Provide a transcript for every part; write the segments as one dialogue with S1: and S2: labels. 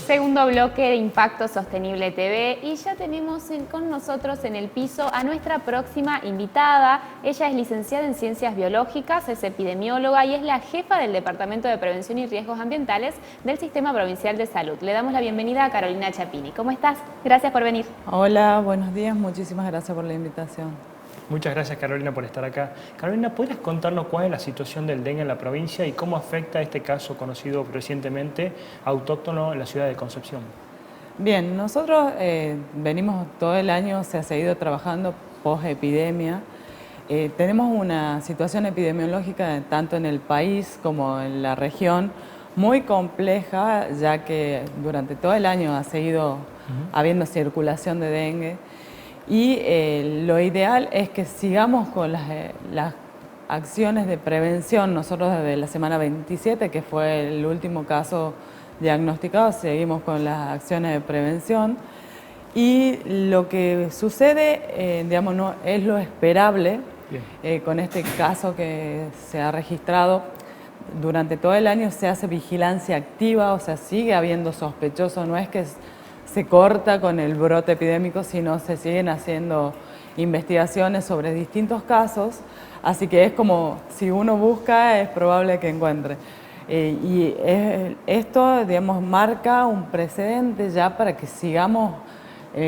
S1: Segundo bloque de Impacto Sostenible TV y ya tenemos con nosotros en el piso a nuestra próxima invitada. Ella es licenciada en Ciencias Biológicas, es epidemióloga y es la jefa del Departamento de Prevención y Riesgos Ambientales del Sistema Provincial de Salud. Le damos la bienvenida a Carolina Chapini. ¿Cómo estás? Gracias por venir.
S2: Hola, buenos días. Muchísimas gracias por la invitación.
S3: Muchas gracias, Carolina, por estar acá. Carolina, ¿podrías contarnos cuál es la situación del dengue en la provincia y cómo afecta este caso conocido recientemente, autóctono en la ciudad de Concepción?
S2: Bien, nosotros venimos todo el año, se ha seguido trabajando post-epidemia. Tenemos una situación epidemiológica tanto en el país como en la región muy compleja, ya que durante todo el año ha seguido habiendo circulación de dengue. Y lo ideal es que sigamos con las acciones de prevención. Nosotros desde la semana 27, que fue el último caso diagnosticado, seguimos con las acciones de prevención. Y lo que sucede, digamos, no es lo esperable con este caso que se ha registrado. Durante todo el año se hace vigilancia activa, o sea, sigue habiendo sospechosos, no es que se corta con el brote epidémico, sino se siguen haciendo investigaciones sobre distintos casos, así que es como si uno busca es probable que encuentre. Esto, digamos, marca un precedente ya para que sigamos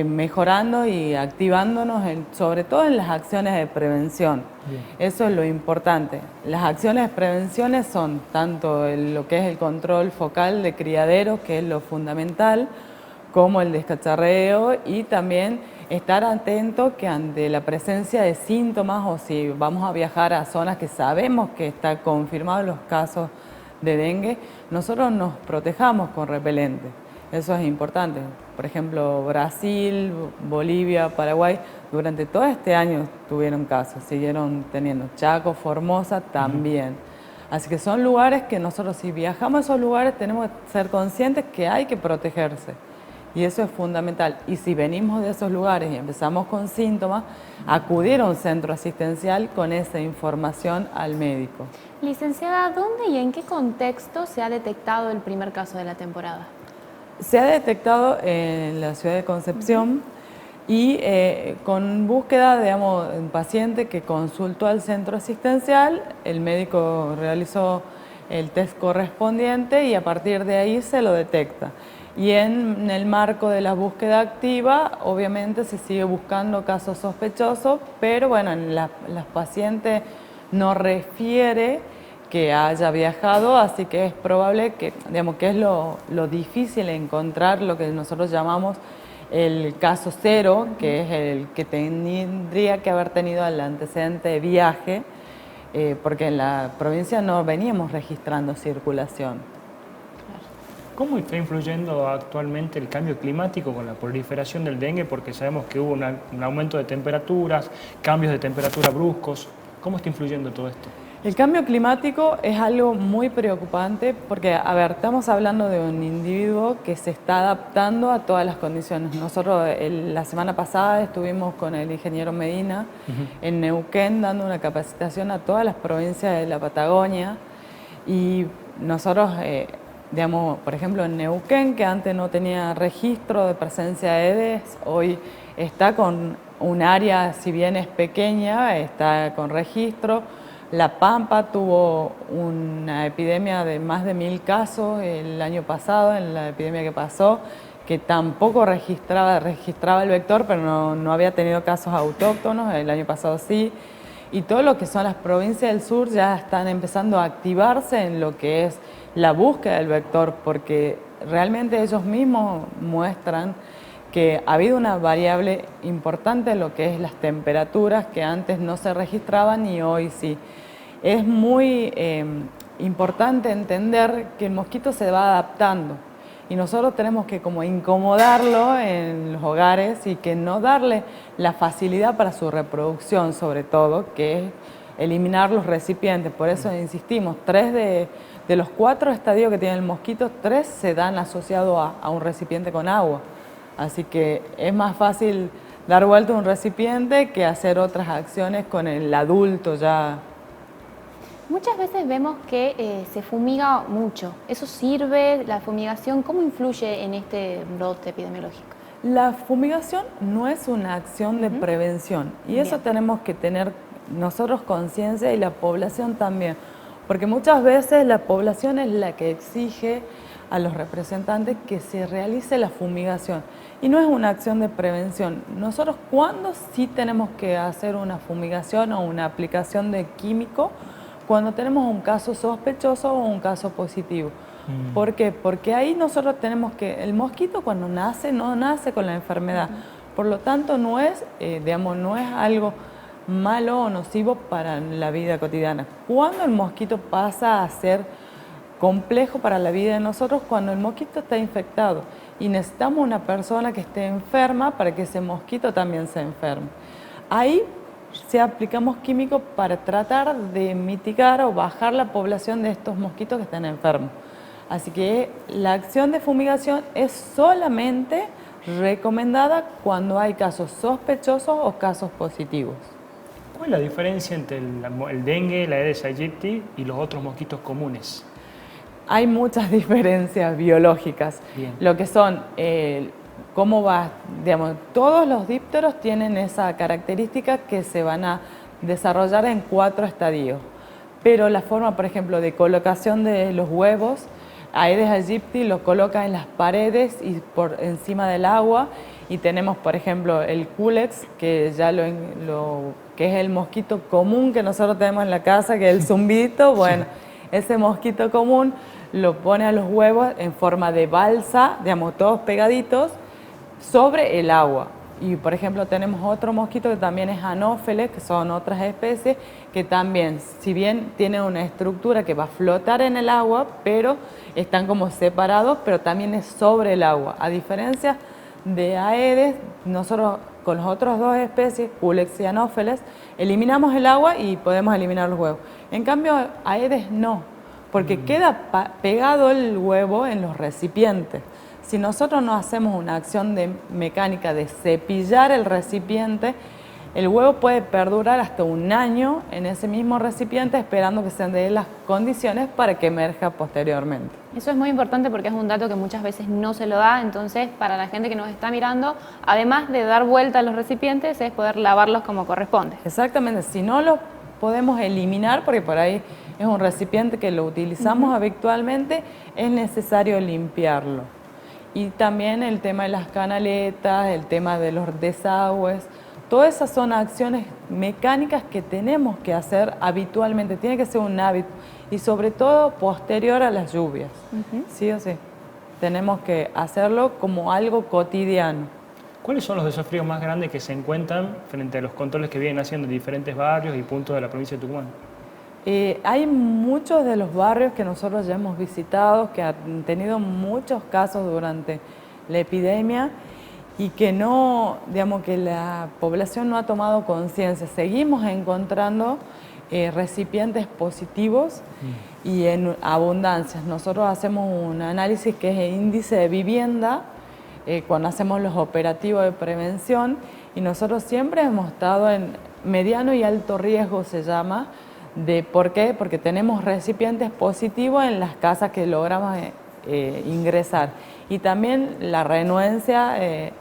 S2: mejorando y activándonos, sobre todo en las acciones de prevención. Bien. Eso es lo importante. Las acciones de prevención son tanto lo que es el control focal de criaderos, que es lo fundamental, como el descacharreo y también estar atento que ante la presencia de síntomas o si vamos a viajar a zonas que sabemos que está confirmados los casos de dengue, nosotros nos protejamos con repelente. Eso es importante. Por ejemplo, Brasil, Bolivia, Paraguay, durante todo este año tuvieron casos, siguieron teniendo. Chaco, Formosa también. Así que son lugares que nosotros, si viajamos a esos lugares, tenemos que ser conscientes que hay que protegerse. Y eso es fundamental. Y si venimos de esos lugares y empezamos con síntomas, acudir a un centro asistencial con esa información al médico.
S1: Licenciada, ¿dónde y en qué contexto se ha detectado el primer caso de la temporada?
S2: Se ha detectado en la ciudad de Concepción y con búsqueda, digamos, un paciente que consultó al centro asistencial, el médico realizó el test correspondiente y a partir de ahí se lo detecta. Y en el marco de la búsqueda activa, obviamente se sigue buscando casos sospechosos, pero bueno, las pacientes no refiere que haya viajado, así que es probable que, digamos, que es lo difícil encontrar lo que nosotros llamamos el caso cero, que es el que tendría que haber tenido el antecedente de viaje, porque en la provincia no veníamos registrando circulación.
S3: ¿Cómo está influyendo actualmente el cambio climático con la proliferación del dengue? Porque sabemos que hubo un aumento de temperaturas, cambios de temperatura bruscos. ¿Cómo está influyendo todo esto?
S2: El cambio climático es algo muy preocupante porque, a ver, estamos hablando de un individuo que se está adaptando a todas las condiciones. Nosotros la semana pasada estuvimos con el ingeniero Medina en Neuquén dando una capacitación a todas las provincias de la Patagonia y nosotros... digamos, por ejemplo, en Neuquén, que antes no tenía registro de presencia de Aedes, hoy está con un área, si bien es pequeña, está con registro. La Pampa tuvo una epidemia de más de 1000 casos el año pasado, en la epidemia que pasó, que tampoco registraba el vector, pero no había tenido casos autóctonos, el año pasado sí. Y todo lo que son las provincias del sur ya están empezando a activarse en lo que es la búsqueda del vector, porque realmente ellos mismos muestran que ha habido una variable importante en lo que es las temperaturas que antes no se registraban y hoy sí. Es muy importante entender que el mosquito se va adaptando y nosotros tenemos que como incomodarlo en los hogares y que no darle la facilidad para su reproducción, sobre todo, que es eliminar los recipientes. Por eso insistimos, 3 de los 4 estadios que tiene el mosquito, 3 se dan asociados a un recipiente con agua. Así que es más fácil dar vuelta a un recipiente que hacer otras acciones con el adulto ya.
S1: Muchas veces vemos que se fumiga mucho. ¿Eso sirve? ¿La fumigación cómo influye en este brote epidemiológico?
S2: La fumigación no es una acción de prevención y eso
S1: Bien.
S2: tenemos que tener nosotros conciencia y la población también, porque muchas veces la población es la que exige a los representantes que se realice la fumigación y no es una acción de prevención. Nosotros, ¿cuándo sí tenemos que hacer una fumigación o una aplicación de químico? Cuando tenemos un caso sospechoso o un caso positivo. ¿Por qué? Porque ahí nosotros tenemos que, el mosquito cuando nace, no nace con la enfermedad. Por lo tanto, no es, no es algo malo o nocivo para la vida cotidiana. Cuando el mosquito pasa a ser complejo para la vida de nosotros, cuando el mosquito está infectado y necesitamos una persona que esté enferma para que ese mosquito también se enferme. Ahí se aplicamos químicos para tratar de mitigar o bajar la población de estos mosquitos que están enfermos. Así que la acción de fumigación es solamente recomendada cuando hay casos sospechosos o casos positivos.
S3: ¿Cuál es la diferencia entre el dengue, la Aedes aegypti y los otros mosquitos comunes?
S2: Hay muchas diferencias biológicas.
S3: Bien.
S2: Lo que son, cómo va, digamos, todos los dípteros tienen esa característica que se van a desarrollar en 4 estadios. Pero la forma, por ejemplo, de colocación de los huevos, Aedes aegypti los coloca en las paredes y por encima del agua. Y tenemos, por ejemplo, el Culex, que ya que es el mosquito común que nosotros tenemos en la casa, que es el zumbidito. Bueno, ese mosquito común lo pone a los huevos en forma de balsa, digamos, todos pegaditos, sobre el agua. Y, por ejemplo, tenemos otro mosquito que también es Anófeles, que son otras especies, que también, si bien tienen una estructura que va a flotar en el agua, pero están como separados, pero también es sobre el agua. A diferencia de Aedes, nosotros con las otras 2 especies, Culex y Anófeles, eliminamos el agua y podemos eliminar los huevos. En cambio, Aedes no, porque queda pegado el huevo en los recipientes. Si nosotros no hacemos una acción mecánica de cepillar el recipiente, el huevo puede perdurar hasta 1 año en ese mismo recipiente esperando que se den las condiciones para que emerja posteriormente.
S1: Eso es muy importante porque es un dato que muchas veces no se lo da, entonces para la gente que nos está mirando, además de dar vuelta a los recipientes, es poder lavarlos como corresponde.
S2: Exactamente, si no los podemos eliminar, porque por ahí es un recipiente que lo utilizamos habitualmente, es necesario limpiarlo. Y también el tema de las canaletas, el tema de los desagües, todas esas son acciones mecánicas que tenemos que hacer habitualmente, tiene que ser un hábito y sobre todo posterior a las lluvias, sí o sí. Tenemos que hacerlo como algo cotidiano.
S3: ¿Cuáles son los desafíos más grandes que se encuentran frente a los controles que vienen haciendo en diferentes barrios y puntos de la provincia de Tucumán?
S2: Hay muchos de los barrios que nosotros ya hemos visitado que han tenido muchos casos durante la epidemia y que no, digamos que la población no ha tomado conciencia. Seguimos encontrando recipientes positivos y en abundancias. Nosotros hacemos un análisis que es el índice de vivienda cuando hacemos los operativos de prevención y nosotros siempre hemos estado en mediano y alto riesgo, se llama. ¿Por qué? Porque tenemos recipientes positivos en las casas que logramos ingresar. Y también la renuencia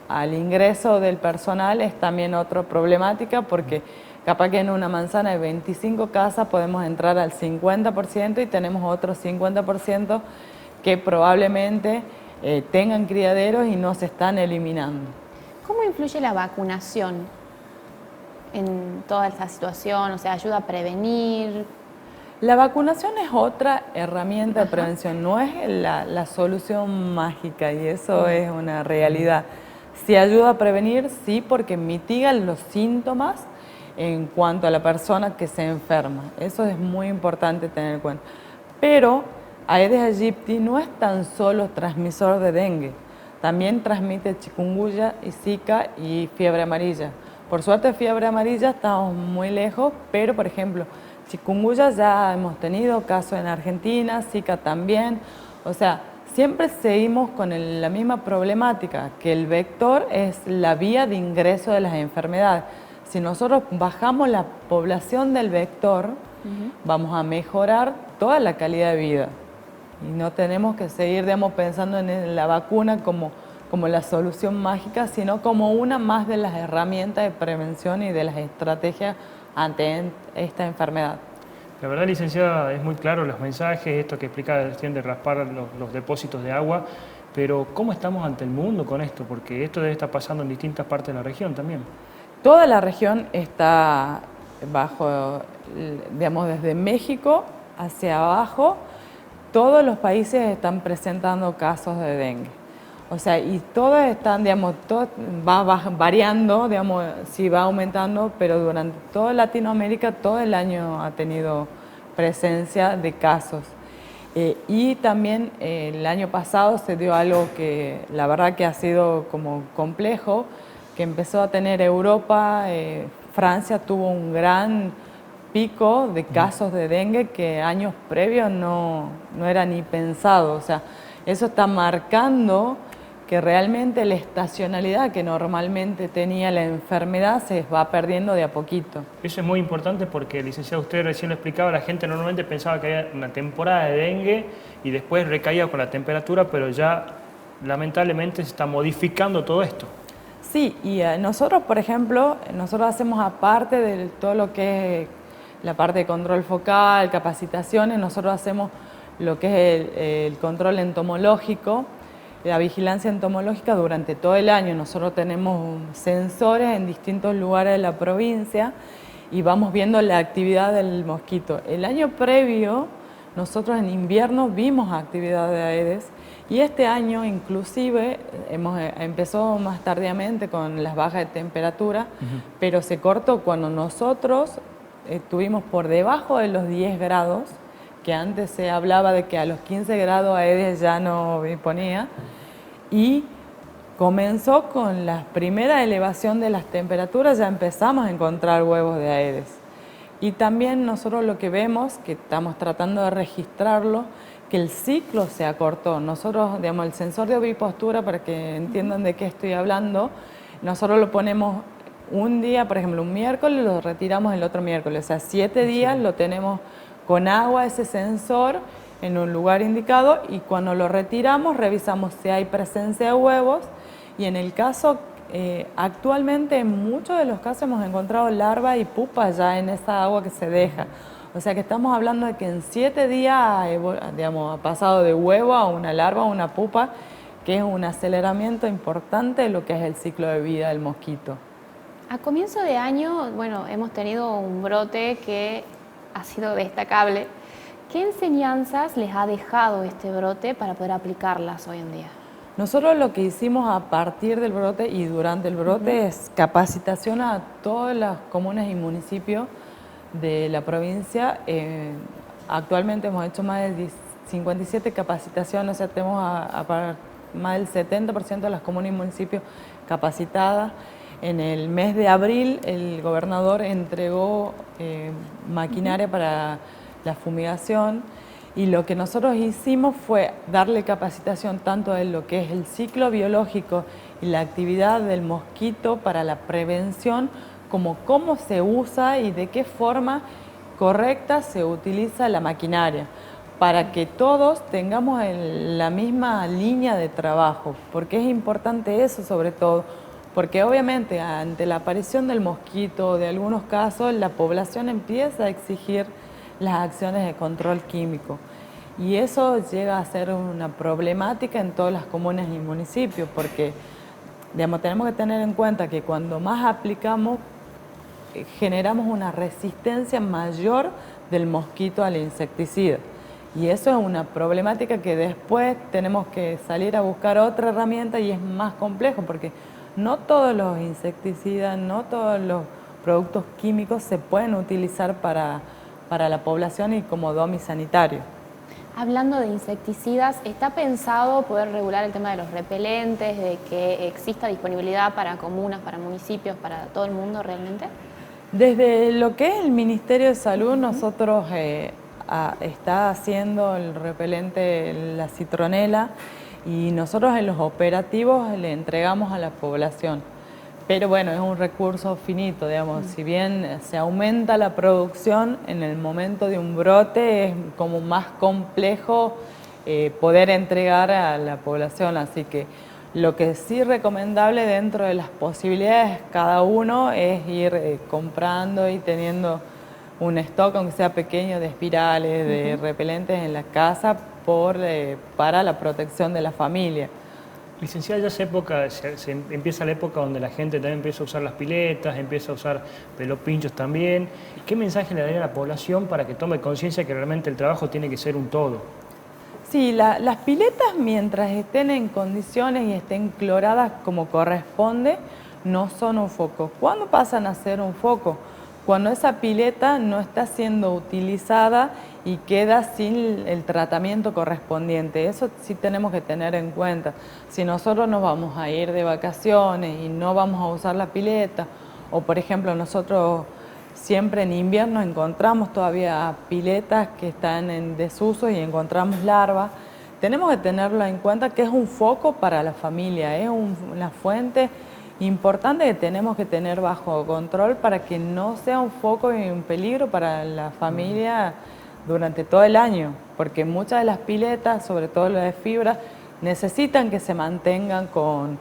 S2: al ingreso del personal es también otra problemática porque capaz que en una manzana de 25 casas podemos entrar al 50% y tenemos otros 50% que probablemente tengan criaderos y no se están eliminando.
S1: ¿Cómo influye la vacunación en toda esta situación? O sea, ¿ayuda a prevenir?
S2: La vacunación es otra herramienta de prevención, no es la solución mágica y eso es una realidad. Sí ayuda a prevenir, sí, porque mitiga los síntomas en cuanto a la persona que se enferma. Eso es muy importante tener en cuenta. Pero Aedes aegypti no es tan solo transmisor de dengue, también transmite chikungunya y Zika y fiebre amarilla. Por suerte, fiebre amarilla estamos muy lejos, pero por ejemplo, chikungunya ya hemos tenido casos en Argentina, Zika también. O sea, siempre seguimos con la misma problemática, que el vector es la vía de ingreso de las enfermedades. Si nosotros bajamos la población del vector, vamos a mejorar toda la calidad de vida. Y no tenemos que seguir, digamos, pensando en la vacuna como la solución mágica, sino como una más de las herramientas de prevención y de las estrategias ante esta enfermedad.
S3: La verdad, licenciada, es muy claro los mensajes, esto que explica recién de raspar los depósitos de agua, pero ¿cómo estamos ante el mundo con esto? Porque esto debe estar pasando en distintas partes de la región también.
S2: Toda la región está bajo, digamos, desde México hacia abajo, todos los países están presentando casos de dengue. O sea, y todos están, digamos, todo va variando, digamos, sí va aumentando, pero durante toda Latinoamérica todo el año ha tenido presencia de casos. Y también el año pasado se dio algo que la verdad que ha sido como complejo, que empezó a tener Europa, Francia tuvo un gran pico de casos de dengue que años previos no era ni pensado. O sea, eso está marcando que realmente la estacionalidad que normalmente tenía la enfermedad se va perdiendo de a poquito.
S3: Eso es muy importante porque, licenciado, usted recién lo explicaba, la gente normalmente pensaba que había una temporada de dengue y después recaía con la temperatura, pero ya lamentablemente se está modificando todo esto.
S2: Sí, y nosotros, por ejemplo, nosotros hacemos aparte de todo lo que es la parte de control focal, capacitaciones, nosotros hacemos lo que es el control entomológico, la vigilancia entomológica durante todo el año. Nosotros tenemos sensores en distintos lugares de la provincia y vamos viendo la actividad del mosquito. El año previo, nosotros en invierno vimos actividad de Aedes y este año inclusive empezó más tardíamente con las bajas de temperatura, pero se cortó cuando nosotros estuvimos por debajo de los 10 grados, que antes se hablaba de que a los 15 grados Aedes ya no disponía, y comenzó con la primera elevación de las temperaturas, ya empezamos a encontrar huevos de Aedes. Y también nosotros lo que vemos, que estamos tratando de registrarlo, que el ciclo se acortó. Nosotros, digamos, el sensor de ovipostura, para que entiendan de qué estoy hablando, nosotros lo ponemos un día, por ejemplo, un miércoles, y lo retiramos el otro miércoles. O sea, 7 días lo tenemos con agua ese sensor en un lugar indicado y cuando lo retiramos revisamos si hay presencia de huevos y en el caso, actualmente en muchos de los casos hemos encontrado larvas y pupas ya en esa agua que se deja. O sea que estamos hablando de que en 7 días digamos, ha pasado de huevo a una larva, a una pupa, que es un aceleramiento importante de lo que es el ciclo de vida del mosquito.
S1: A comienzo de año, bueno, hemos tenido un brote que ha sido destacable. ¿Qué enseñanzas les ha dejado este brote para poder aplicarlas hoy en día?
S2: Nosotros lo que hicimos a partir del brote y durante el brote es capacitación a todas las comunas y municipios de la provincia. Actualmente hemos hecho más de 57 capacitaciones, o sea, tenemos más del 70% de las comunas y municipios capacitadas. En el mes de abril el gobernador entregó maquinaria para la fumigación y lo que nosotros hicimos fue darle capacitación tanto en lo que es el ciclo biológico y la actividad del mosquito para la prevención, como cómo se usa y de qué forma correcta se utiliza la maquinaria, para que todos tengamos la misma línea de trabajo, porque es importante eso sobre todo, porque obviamente ante la aparición del mosquito, de algunos casos, la población empieza a exigir las acciones de control químico. Y eso llega a ser una problemática en todas las comunas y municipios, porque digamos, tenemos que tener en cuenta que cuando más aplicamos, generamos una resistencia mayor del mosquito al insecticida. Y eso es una problemática que después tenemos que salir a buscar otra herramienta y es más complejo, porque no todos los insecticidas, no todos los productos químicos se pueden utilizar para la población y como domi sanitario.
S1: Hablando de insecticidas, ¿está pensado poder regular el tema de los repelentes, de que exista disponibilidad para comunas, para municipios, para todo el mundo realmente?
S2: Desde lo que es el Ministerio de Salud, nosotros está haciendo el repelente, la citronela, y nosotros en los operativos le entregamos a la población. pero bueno, es un recurso finito, digamos. Si bien se aumenta la producción, en el momento de un brote es como más complejo poder entregar a la población. Así que lo que sí es recomendable dentro de las posibilidades cada uno es ir comprando y teniendo un stock, aunque sea pequeño, de espirales, de repelentes en la casa para la protección de la familia.
S3: Licenciada, ya empieza la época donde la gente también empieza a usar las piletas, empieza a usar pelopinchos también. ¿Qué mensaje le daría a la población para que tome conciencia que realmente el trabajo tiene que ser un todo?
S2: Sí, las piletas, mientras estén en condiciones y estén cloradas como corresponde, no son un foco. ¿Cuándo pasan a ser un foco? Cuando esa pileta no está siendo utilizada y queda sin el tratamiento correspondiente. Eso sí tenemos que tener en cuenta. Si nosotros nos vamos a ir de vacaciones y no vamos a usar la pileta, o por ejemplo nosotros siempre en invierno encontramos todavía piletas que están en desuso y encontramos larvas, tenemos que tenerlo en cuenta que es un foco para la familia, es una fuente importante que tenemos que tener bajo control para que no sea un foco y un peligro para la familia durante todo el año, porque muchas de las piletas, sobre todo las de fibra, necesitan que se mantengan con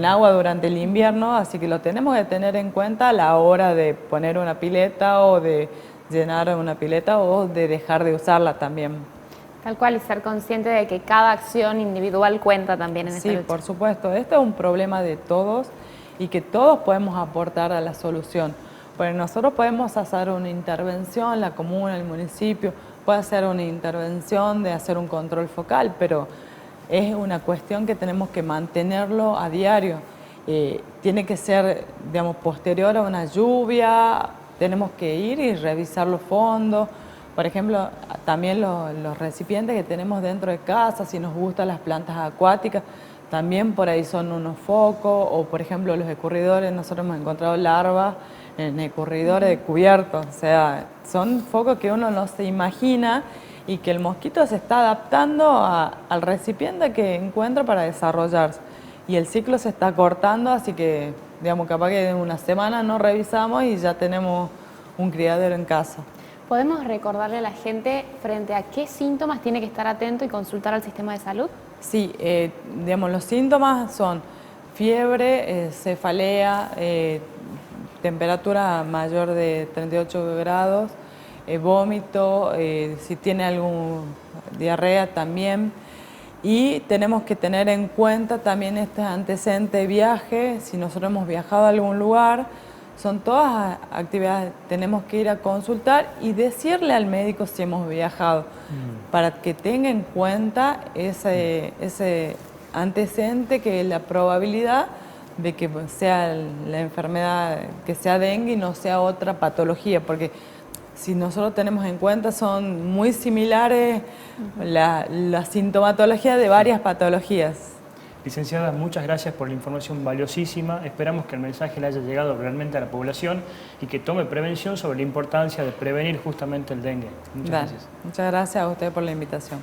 S2: agua durante el invierno, así que lo tenemos que tener en cuenta a la hora de poner una pileta o de llenar una pileta o de dejar de usarla también.
S1: Tal cual, y ser consciente de que cada acción individual cuenta también en esta lucha.
S2: Sí, por supuesto, este es un problema de todos y que todos podemos aportar a la solución. Porque nosotros podemos hacer una intervención, la comuna, el municipio, puede hacer una intervención de hacer un control focal, pero es una cuestión que tenemos que mantenerlo a diario. Tiene que ser, digamos, posterior a una lluvia, tenemos que ir y revisar los fondos. Por ejemplo, también los recipientes que tenemos dentro de casa, si nos gustan las plantas acuáticas, también por ahí son unos focos, o por ejemplo los escurridores, nosotros hemos encontrado larvas en escurridores de cubiertos, o sea, son focos que uno no se imagina y que el mosquito se está adaptando al recipiente que encuentra para desarrollarse. Y el ciclo se está cortando, así que, digamos, capaz que en una semana no revisamos y ya tenemos un criadero en casa.
S1: ¿Podemos recordarle a la gente frente a qué síntomas tiene que estar atento y consultar al sistema de salud?
S2: Sí, digamos, los síntomas son fiebre, cefalea, temperatura mayor de 38 grados, vómito, si tiene algún diarrea también. Y tenemos que tener en cuenta también este antecedente de viaje, si nosotros hemos viajado a algún lugar, son todas actividades, tenemos que ir a consultar y decirle al médico si hemos viajado, para que tenga en cuenta ese antecedente, que es la probabilidad de que sea la enfermedad, que sea dengue y no sea otra patología, porque si nosotros tenemos en cuenta son muy similares la sintomatología de varias patologías.
S3: Licenciada, muchas gracias por la información valiosísima. Esperamos que el mensaje le haya llegado realmente a la población y que tome prevención sobre la importancia de prevenir justamente el dengue. Muchas gracias.
S2: Muchas gracias a usted por la invitación.